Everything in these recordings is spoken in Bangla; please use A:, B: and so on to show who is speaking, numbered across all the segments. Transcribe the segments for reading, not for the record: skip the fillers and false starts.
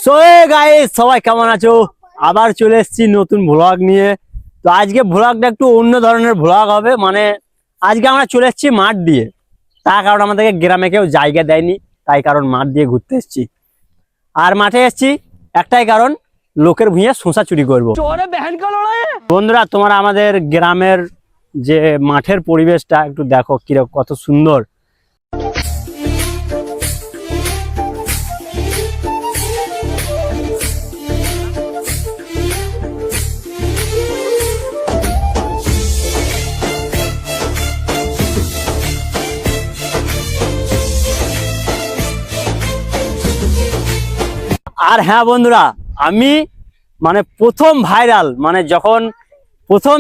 A: সো গাইস সবাই কেমন আছো? আবার চলে এসেছি নতুন ভ্লগ নিয়ে। তো আজকে ভ্লগটা একটু অন্য ধরনের ভ্লগ হবে। মানে আজকে আমরা চলে এসেছি মাঠ দিয়ে, তার কারণ আমাদেরকে গ্রামে কেউ জায়গা দেয়নি, তাই কারণ মাঠ দিয়ে ঘুরতে এসেছি। আর মাঠে এসেছি একটাই কারণ, লোকের ভুঁইয়ে শসা চুরি করবো। বন্ধুরা, তোমরা আমাদের গ্রামের যে মাঠের পরিবেশটা একটু দেখো, কিরকম কত সুন্দর। আর হ্যাঁ বন্ধুরা, আমি মানে প্রথম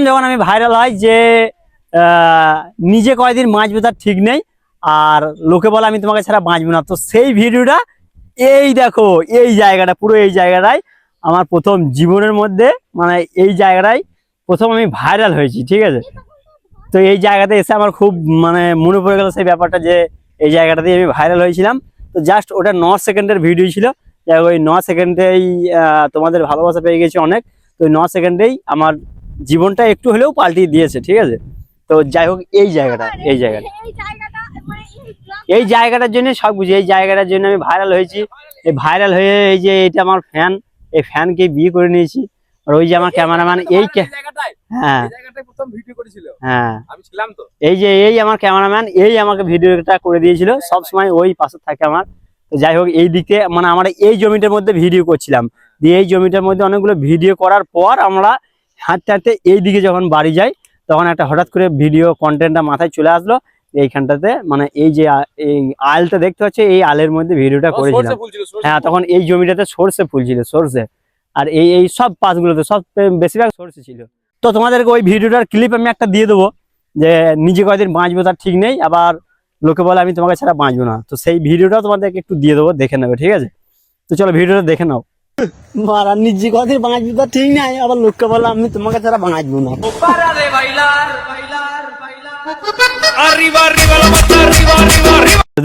A: যখন আমি ভাইরাল হয় যে নিজে কয়দিন বাঁচবে তার ঠিক নেই, আর লোকে বলে আমি তোমাকে ছাড়া বাঁচবো না। তো সেই ভিডিওটা এই দেখো, এই জায়গাটা, পুরো এই জায়গাটায় আমার প্রথম জীবনের মধ্যে, মানে এই জায়গাটায় প্রথম আমি ভাইরাল হয়েছি, ঠিক আছে। তো এই জায়গাতে এসে আমার খুব মানে মনে পড়ে গেল সেই ব্যাপারটা, যে এই জায়গাটাতেই আমি ভাইরাল হয়েছিলাম। তো জাস্ট ওটা 9 সেকেন্ডের ভিডিও ছিল। ওই 9 সেকেন্ডেই তোমাদের ভালোবাসা পেয়ে গেছি অনেক। তো ওই 9 সেকেন্ডেই আমার জীবনটা একটু হলেও পাল্টিয়ে দিয়েছে, ঠিক আছে। তো যাই হোক, এই জায়গাটার জন্য সব বুঝি, এই জায়গাটার জন্য আমি ভাইরাল হয়েছি। এই ভাইরাল হয়ে এই যে এইটা আমার ফ্যান, এই ফ্যানকে বিয়ে করে নিয়েছি। আর ওই যে আমার ক্যামেরাম্যান, হ্যাঁ হ্যাঁ, এই যে এই আমার ক্যামেরাম্যান, এই আমাকে ভিডিওটা করে দিয়েছিল। সব সময় ওই পাশে থাকে আমার। তো যাই হোক, এই দিকে মানে আমরা এই জমিটার মধ্যে ভিডিও করছিলাম, দিয়ে এই জমিটার মধ্যে অনেকগুলো ভিডিও করার পর আমরা হাঁটতে হাঁটতে এই দিকে যখন বাড়ি যাই, তখন একটা হঠাৎ করে ভিডিও কন্টেন্টটা মাথায় চলে আসলো। এইখানটাতে মানে এই যে এই আলটা দেখতে পাচ্ছ, এই আলের মধ্যে ভিডিওটা করেছিলাম। হ্যাঁ, তখন এই জমিটাতে সর্ষে ফুল ছিল, সর্ষে। আর এই সব পাশগুলোতে সব বেশিরভাগ সর্ষে ছিল। তো তোমাদেরকে ওই ভিডিওটার ক্লিপ আমি একটা দিয়ে দেবো, যে নিজে কয়দিন বাঁচবো তার ঠিক নেই, আবার লোকে বলে আমি তোমাকে ছাড়া বাঁচবো না। তো সেই ভিডিওটা তোমাদেরকে একটু দিয়ে দেবো, দেখে নেবে, ঠিক আছে। তো চলো ভিডিওটা দেখে নাও। মারা নিজে কয়দিন বাঁচবো তার ঠিক নাই, আবার লোককে বলে আমি তোমাকে ছাড়া বাঁচবো না।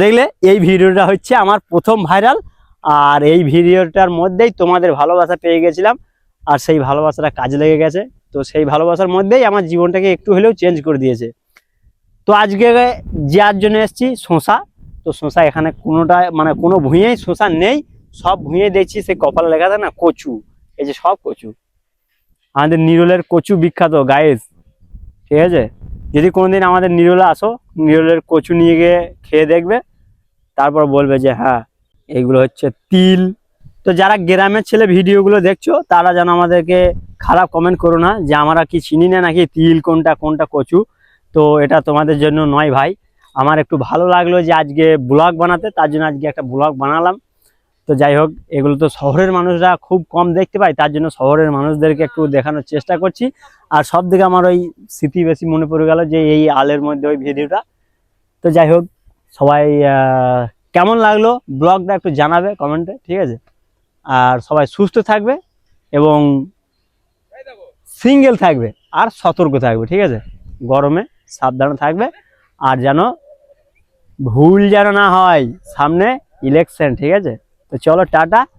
A: দেখলে, এই ভিডিওটা হচ্ছে আমার প্রথম ভাইরাল। আর এই ভিডিওটার মধ্যেই তোমাদের ভালোবাসা পেয়ে গেছিলাম, আর সেই ভালোবাসাটা কাজে লেগে গেছে। তো সেই ভালোবাসার মধ্যেই আমার জীবনটাকে একটু হলেও চেঞ্জ করে দিয়েছে। তো আজকে যার জন্য এসেছি শসা। তো শসা এখানে কোনোটা মানে কোনো ভুঁইয়েই শসা নেই, সব ভুঁইয়ে দেখছি সেই কপালে লেখা থাকে না কচু। এই যে সব কচু, আমাদের নিরোলের কচু বিখ্যাত গাইস, ঠিক আছে। যদি কোনোদিন আমাদের নিরোলে আসো, নিরোলের কচু নিয়ে গিয়ে খেয়ে দেখবে, তারপর বলবে যে হ্যাঁ এইগুলো হচ্ছে তিল। তো যারা গ্রামের ছেলে ভিডিওগুলো দেখছো, তারা যেন আমাদেরকে খারাপ কমেন্ট করো না, যে আমরা কি চিনি না নাকি তিল কোনটা কোনটা কচু। তো এটা তোমাদের জন্য নয় ভাই, আমার একটু ভালো লাগলো যে আজকে ব্লগ বানাতে, তার জন্য আজকে একটা ব্লগ বানালাম। তো যাই হোক, এগুলো তো শহরের মানুষরা খুব কম দেখতে পায়, তার জন্য শহরের মানুষদেরকে একটু দেখানোর চেষ্টা করছি। আর সব দিকে আমার ওই স্মৃতি বেশি মনে পড়ে গেল, যে এই আলের মধ্যে ওই ভিডিওটা। তো যাই হোক, সবাই কেমন লাগলো ব্লগটা একটু জানাবে কমেন্টে, ঠিক আছে। আর সবাই সুস্থ থাকবে এবং সিঙ্গেল থাকবে, আর সতর্ক থাকবে, ঠিক আছে। গরমে সাবধানে থাকবে, আর যেন ভুল যেন না হয়, সামনে ইলেকশন, ঠিক আছে। তো চলো টাটা।